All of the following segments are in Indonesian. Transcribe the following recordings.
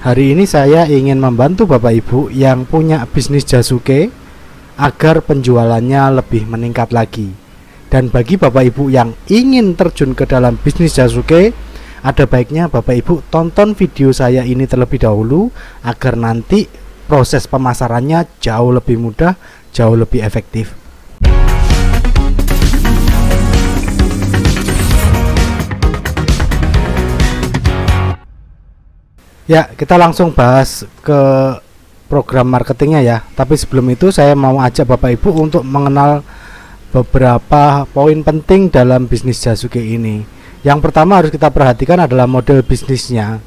Hari ini saya ingin membantu Bapak Ibu yang punya bisnis Jasuke agar penjualannya lebih meningkat lagi. Dan bagi Bapak Ibu yang ingin terjun ke dalam bisnis Jasuke, ada baiknya Bapak Ibu tonton video saya ini terlebih dahulu agar nanti proses pemasarannya jauh lebih mudah, jauh lebih efektif. Ya, kita langsung bahas ke program marketingnya ya. Tapi sebelum itu saya mau ajak Bapak Ibu untuk mengenal beberapa poin penting dalam bisnis Jasuke ini. Yang pertama harus kita perhatikan adalah model bisnisnya,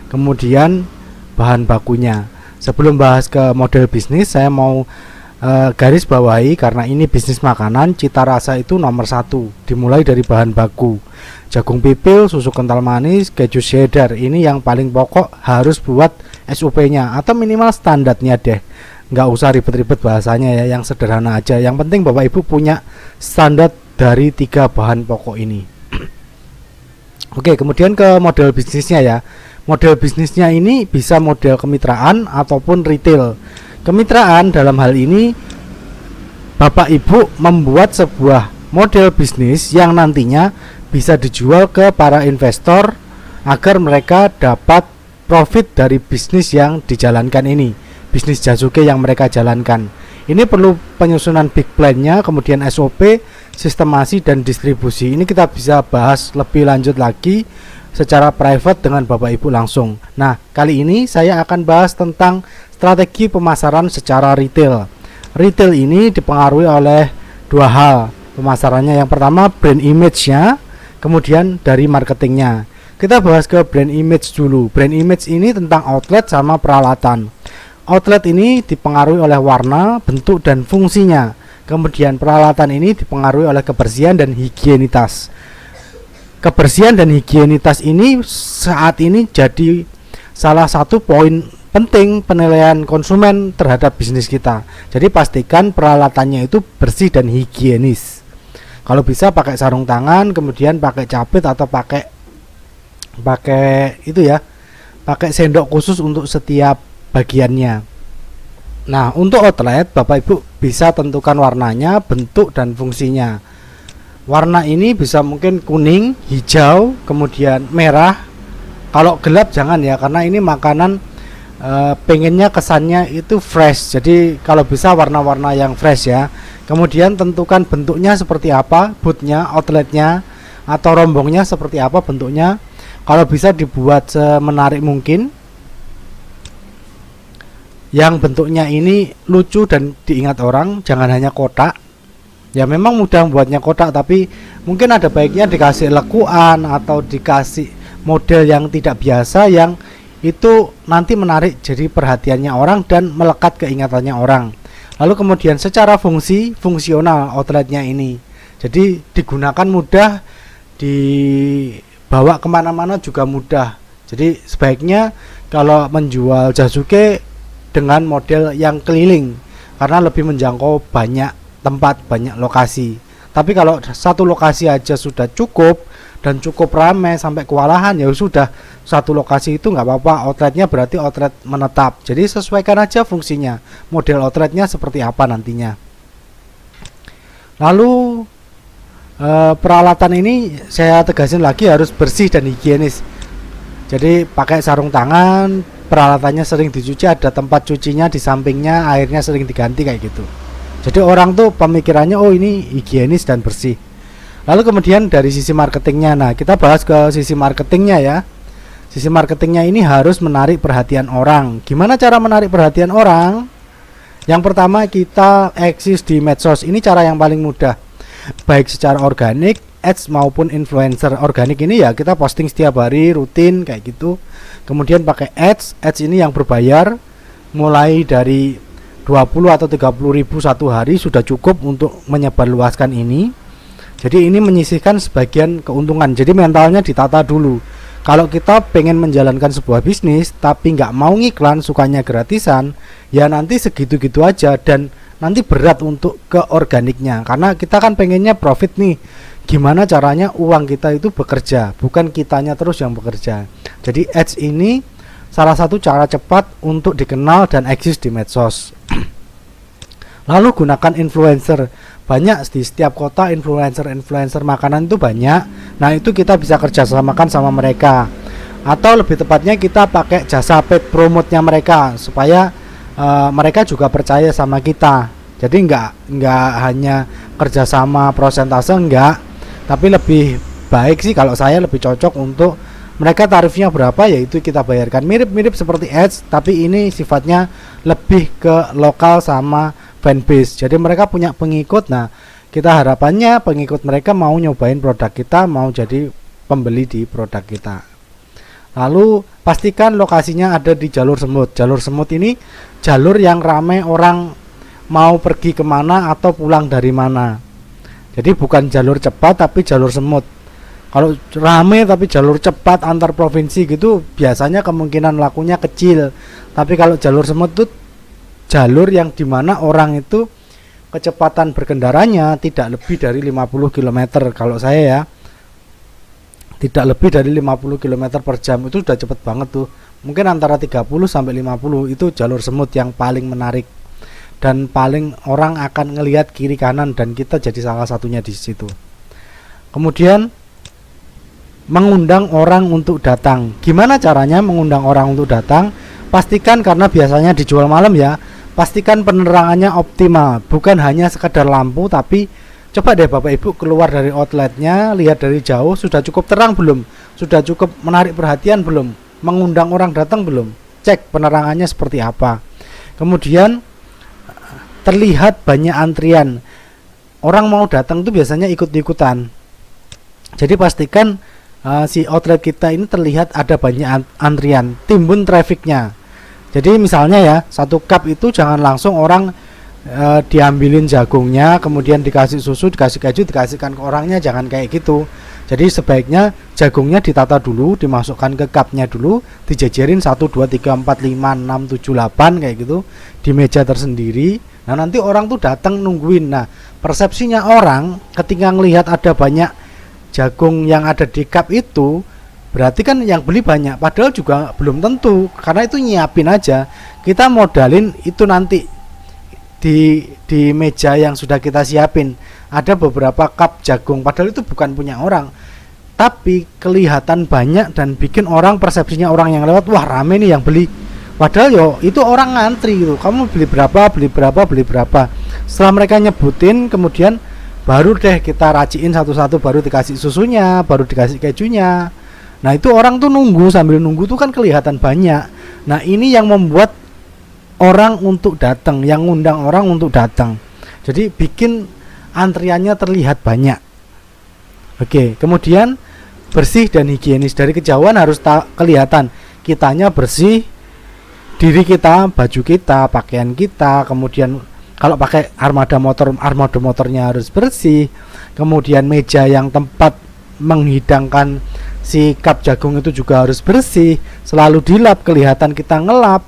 kemudian bahan bakunya. Sebelum bahas ke model bisnis, saya mau garis bawahi karena ini bisnis makanan, cita rasa itu nomor satu. Dimulai dari bahan baku. Jagung pipil, susu kental manis, keju cheddar, ini yang paling pokok harus buat SOP-nya atau minimal standarnya deh. Nggak usah ribet-ribet bahasanya ya, yang sederhana aja. Yang penting Bapak Ibu punya standar dari 3 bahan pokok ini. Oke, kemudian ke model bisnisnya ya. Model bisnisnya ini bisa model kemitraan ataupun retail. Kemitraan dalam hal ini Bapak Ibu membuat sebuah model bisnis yang nantinya bisa dijual ke para investor agar mereka dapat profit dari bisnis yang dijalankan ini, bisnis Jasuke yang mereka jalankan. Ini perlu penyusunan big plan-nya, kemudian SOP, sistemasi dan distribusi. Ini kita bisa bahas lebih lanjut lagi secara private dengan Bapak Ibu langsung. Nah, kali ini saya akan bahas tentang strategi pemasaran secara retail. Retail ini dipengaruhi oleh 2 hal pemasarannya. Yang pertama brand image-nya, kemudian dari marketingnya. Kita bahas ke brand image dulu. Brand image ini tentang outlet sama peralatan. Outlet ini dipengaruhi oleh warna, bentuk dan fungsinya. Kemudian peralatan ini dipengaruhi oleh kebersihan dan higienitas. Kebersihan dan higienitas ini saat ini jadi salah satu poin penting penilaian konsumen terhadap bisnis kita. Jadi pastikan peralatannya itu bersih dan higienis. Kalau bisa pakai sarung tangan, kemudian pakai capit atau pakai itu ya, pakai sendok khusus untuk setiap bagiannya. Nah, untuk outlet Bapak Ibu bisa tentukan warnanya, bentuk dan fungsinya. Warna ini bisa mungkin kuning, hijau, kemudian merah. Kalau gelap jangan ya, karena ini makanan pengennya kesannya itu fresh. Jadi kalau bisa warna-warna yang fresh ya. Kemudian tentukan bentuknya seperti apa, bootnya, outletnya, atau rombongnya seperti apa bentuknya. Kalau bisa dibuat semenarik mungkin, yang bentuknya ini lucu dan diingat orang, jangan hanya kotak. Ya memang mudah membuatnya kotak, tapi mungkin ada baiknya dikasih lekuan atau dikasih model yang tidak biasa, yang itu nanti menarik jadi perhatiannya orang dan melekat keingatannya orang. Lalu kemudian secara fungsional outletnya ini, jadi digunakan mudah, dibawa kemana-mana juga mudah. Jadi sebaiknya kalau menjual Jasuke dengan model yang keliling, karena lebih menjangkau banyak tempat, banyak lokasi. Tapi kalau satu lokasi aja sudah cukup dan cukup ramai sampai kewalahan, ya sudah satu lokasi itu nggak apa-apa. Outletnya berarti outlet menetap. Jadi sesuaikan aja fungsinya, model outletnya seperti apa nantinya. Lalu peralatan ini saya tegasin lagi harus bersih dan higienis. Jadi pakai sarung tangan, peralatannya sering dicuci, ada tempat cucinya di sampingnya, airnya sering diganti kayak gitu. Jadi orang tuh pemikirannya oh ini higienis dan bersih. Lalu kemudian dari sisi marketingnya, nah kita bahas ke sisi marketingnya ya. Sisi marketingnya ini harus menarik perhatian orang. Gimana cara menarik perhatian orang? Yang pertama kita eksis di medsos. Ini cara yang paling mudah, baik secara organik, ads maupun influencer. Organik ini ya kita posting setiap hari rutin kayak gitu. Kemudian pakai ads ini yang berbayar, mulai dari 20 atau 30 ribu satu hari sudah cukup untuk menyebarluaskan ini. Jadi ini menyisihkan sebagian keuntungan. Jadi mentalnya ditata dulu. Kalau kita pengen menjalankan sebuah bisnis tapi nggak mau ngiklan, sukanya gratisan, ya nanti segitu-gitu aja dan nanti berat untuk ke organiknya. Karena kita kan pengennya profit nih. Gimana caranya uang kita itu bekerja, bukan kitanya terus yang bekerja. Jadi ads ini salah satu cara cepat untuk dikenal dan eksis di medsos. Lalu gunakan influencer. Banyak di setiap kota influencer makanan itu banyak. Nah, itu kita bisa kerjasamakan sama mereka. Atau lebih tepatnya kita pakai jasa paid promote-nya mereka supaya mereka juga percaya sama kita. Jadi nggak hanya kerjasama prosentase, enggak, tapi lebih baik sih kalau saya lebih cocok untuk mereka tarifnya berapa, yaitu kita bayarkan mirip-mirip seperti ads, tapi ini sifatnya lebih ke lokal sama fanbase. Jadi mereka punya pengikut. Nah, kita harapannya pengikut mereka mau nyobain produk kita, mau jadi pembeli di produk kita. Lalu pastikan lokasinya ada di jalur semut. Jalur semut ini jalur yang ramai orang mau pergi kemana atau pulang dari mana. Jadi bukan jalur cepat tapi jalur semut. Kalau rame tapi jalur cepat antar provinsi gitu, biasanya kemungkinan lakunya kecil. Tapi kalau jalur semut itu jalur yang dimana orang itu kecepatan berkendaranya tidak lebih dari 50 km. Kalau saya ya, tidak lebih dari 50 km per jam, itu sudah cepet banget tuh. Mungkin antara 30 sampai 50 itu jalur semut yang paling menarik dan paling orang akan ngelihat kiri kanan, dan kita jadi salah satunya di situ. Kemudian mengundang orang untuk datang. Gimana caranya mengundang orang untuk datang? Pastikan, karena biasanya dijual malam ya, pastikan penerangannya optimal, bukan hanya sekedar lampu, tapi coba deh Bapak Ibu keluar dari outletnya, lihat dari jauh, sudah cukup terang belum? Sudah cukup menarik perhatian belum? Mengundang orang datang belum? Cek penerangannya seperti apa. Kemudian terlihat banyak antrian. Orang mau datang tuh biasanya ikut-ikutan. Jadi pastikan si outlet kita ini terlihat ada banyak antrian, timbun trafficnya. Jadi misalnya ya, satu cup itu jangan langsung orang diambilin jagungnya, kemudian dikasih susu, dikasih keju, dikasihkan ke orangnya, jangan kayak gitu. Jadi sebaiknya jagungnya ditata dulu, dimasukkan ke cupnya dulu, dijajarin 1, 2, 3, 4, 5, 6, 7, 8 kayak gitu di meja tersendiri. Nah, nanti orang tuh datang nungguin. Nah, persepsinya orang ketika ngelihat ada banyak jagung yang ada di cup itu, berarti kan yang beli banyak, padahal juga belum tentu, karena itu nyiapin aja. Kita modalin itu nanti di meja yang sudah kita siapin ada beberapa cup jagung, padahal itu bukan punya orang, tapi kelihatan banyak dan bikin orang, persepsinya orang yang lewat, wah rame nih yang beli, padahal yo itu orang ngantri gitu. Kamu beli berapa, beli berapa, beli berapa. Setelah mereka nyebutin, kemudian baru deh kita raciin satu-satu, baru dikasih susunya, baru dikasih kejunya. Nah, itu orang tuh nunggu, sambil nunggu tuh kan kelihatan banyak. Nah, ini yang membuat orang untuk datang, yang ngundang orang untuk datang. Jadi bikin antriannya terlihat banyak. Oke, kemudian bersih dan higienis. Dari kejauhan harus kelihatan kitanya bersih, diri kita, baju kita, pakaian kita. Kemudian kalau pakai armada motornya harus bersih. Kemudian meja yang tempat menghidangkan si cup jagung itu juga harus bersih, selalu dilap, kelihatan kita ngelap.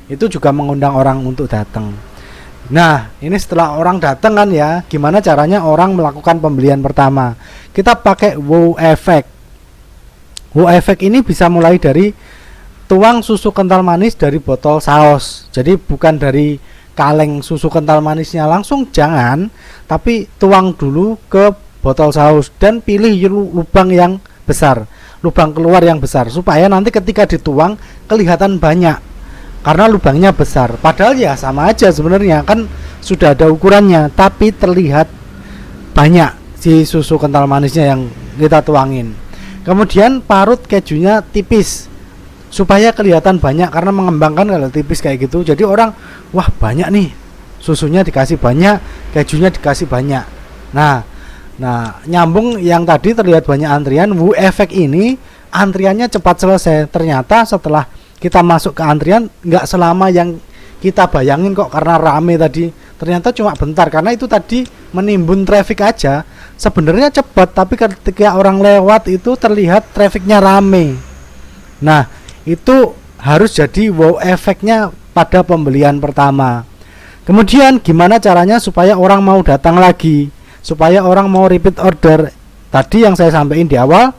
Itu juga mengundang orang untuk datang. Nah, ini setelah orang datang kan ya, gimana caranya orang melakukan pembelian pertama? Kita pakai wow effect. Wow effect ini bisa mulai dari tuang susu kental manis dari botol saus. Jadi bukan dari kaleng susu kental manisnya langsung, jangan, tapi tuang dulu ke botol saus dan pilih lubang yang besar, lubang keluar yang besar, supaya nanti ketika dituang kelihatan banyak karena lubangnya besar. Padahal ya sama aja sebenarnya, kan sudah ada ukurannya, tapi terlihat banyak si susu kental manisnya yang kita tuangin. Kemudian parut kejunya tipis supaya kelihatan banyak, karena mengembangkan kalau tipis kayak gitu. Jadi orang, wah banyak nih, susunya dikasih banyak, kejunya dikasih banyak. Nah, nyambung yang tadi terlihat banyak antrian. Wow effect ini antriannya cepat selesai. Ternyata setelah kita masuk ke antrian, nggak selama yang kita bayangin kok, karena rame tadi. Ternyata cuma bentar, karena itu tadi menimbun traffic aja. Sebenarnya cepat, tapi ketika orang lewat itu terlihat trafficnya rame. Nah, itu harus jadi wow efeknya pada pembelian pertama. Kemudian gimana caranya supaya orang mau datang lagi, supaya orang mau repeat order? Tadi yang saya sampaikan di awal,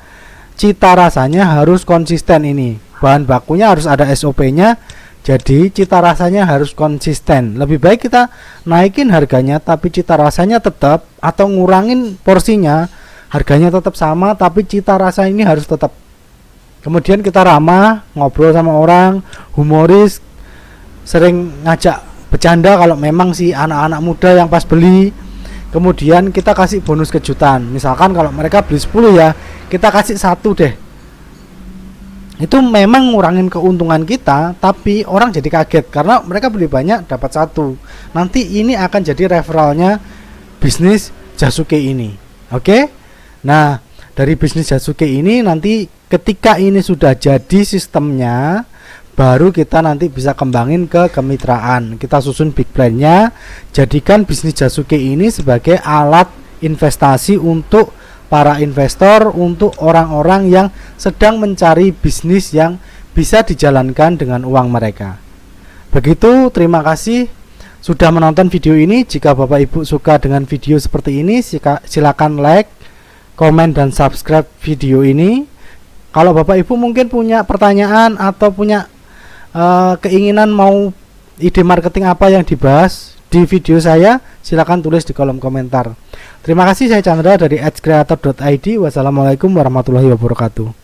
cita rasanya harus konsisten ini. bahan bakunya harus ada SOP-nya. Jadi cita rasanya harus konsisten. Lebih baik kita naikin harganya tapi cita rasanya tetap, atau ngurangin porsinya, harganya tetap sama tapi cita rasa ini harus tetap. Kemudian kita ramah, ngobrol sama orang, humoris, sering ngajak bercanda kalau memang si anak-anak muda yang pas beli. Kemudian kita kasih bonus kejutan. Misalkan kalau mereka beli 10 ya, kita kasih 1 deh. Itu memang ngurangin keuntungan kita, tapi orang jadi kaget karena mereka beli banyak dapat 1. Nanti ini akan jadi referralnya bisnis Jasuke ini. Oke? Nah, dari bisnis Jasuke ini nanti ketika ini sudah jadi sistemnya, baru kita nanti bisa kembangin ke kemitraan. Kita susun big plan-nya, jadikan bisnis Jasuke ini sebagai alat investasi untuk para investor, untuk orang-orang yang sedang mencari bisnis yang bisa dijalankan dengan uang mereka. Begitu, terima kasih sudah menonton video ini. Jika Bapak Ibu suka dengan video seperti ini, silakan like, komen, dan subscribe video ini. Kalau Bapak Ibu mungkin punya pertanyaan atau punya keinginan mau ide marketing apa yang dibahas di video saya, silakan tulis di kolom komentar. Terima kasih, saya Chandra dari @creator.id. Wassalamualaikum warahmatullahi wabarakatuh.